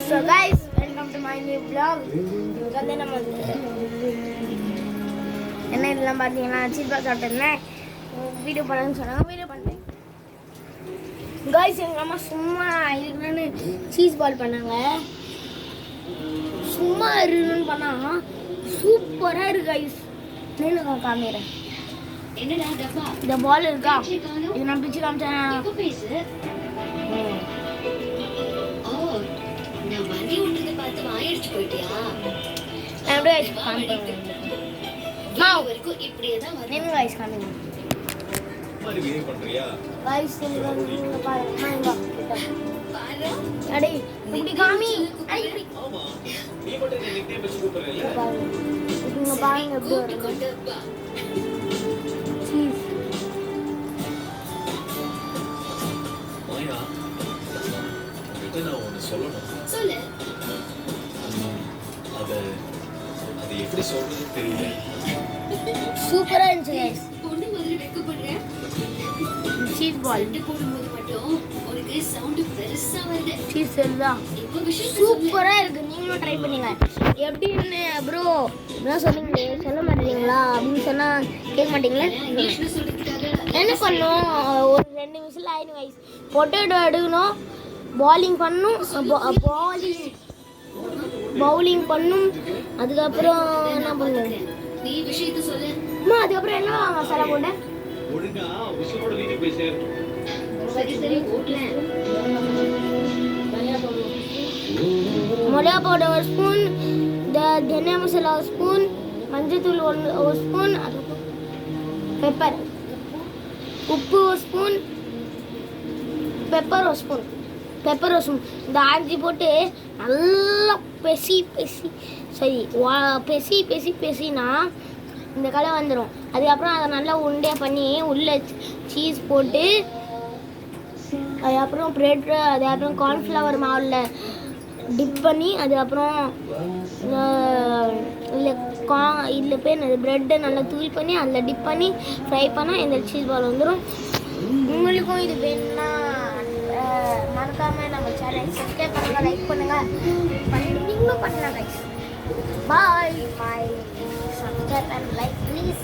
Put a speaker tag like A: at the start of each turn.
A: So guys, welcome to my new vlog. வந்து நம்ம என்ன இதெல்லாம் பார்த்தீங்கன்னா சீஸ் பால் சாப்பிட்டுருந்தேன். வீடியோ பண்ணணும்னு சொன்னாங்க, வீடியோ பண்ணிட்டேன். காய்ஸ் எங்கள் அம்மா சும்மா இருக்கணும்னு சீஸ் பால் பண்ணாங்க. சும்மா இருக்கணும்னு பண்ணா சூப்பராக இருக்கு காய்ஸ். நின்று காமிக்கிறேன். இந்த பால் இருக்கா, இது நான் பிச்சு காமிச்சேன். சூப்பரா இருந்துச்சு சீஸ் பால். சீஸ் தான் சூப்பரா இருக்கு. நீங்களும் ட்ரை பண்ணுங்க. எப்படின்னு ப்ரோ என்ன சொன்னீங்க, சொல்ல மாட்டீங்களா அப்படின்னு சொன்னா கேட்க மாட்டீங்களா? என்ன பண்ணும், ஒரு 2 நிமிஷம் ஆயிடும் கைஸ். பொட்டேட்டோ எடுக்கணும், பவுலிங் பண்ணணும், பவுலிங் பண்ணும். அதுக்கப்புறம் என்ன பண்ணுங்க, அதுக்கப்புறம் என்ன மசாலா போட்டேன், மிளகா பவுடர் 1 ஸ்பூன், தனியா மசாலா 1 ஸ்பூன், மஞ்சத்தூள் 1 ஸ்பூன், பெப்பர், உப்பு 1 ஸ்பூன், பெப்பர் 1 ஸ்பூன், இந்த 5 போட்டு நல்லா பெசினா இந்த கலர் வந்துடும். அதுக்கப்புறம் அதை நல்லா உருண்டையாக பண்ணி உள்ள சீஸ் போட்டு, அதுக்கப்புறம் ப்ரெட், அதுக்கப்புறம் கார்ன்ஃப்ளவர் மாவில் டிப் பண்ணி, அதுக்கப்புறம் இதில் போய் ப்ரெட்டை நல்லா தூள் பண்ணி அதில் டிப் பண்ணி ஃப்ரை பண்ணால் இந்த சீஸ் பால் வந்துடும். உங்களுக்கும் இது வேணும்னா மறக்காமல் நம்ம சேனல் சப்ஸ்கிரைப் பண்ணுங்கள், லைக் பண்ணுங்கள், நீங்களும் பண்ணலாம் guys. Bye. Subscribe and like please.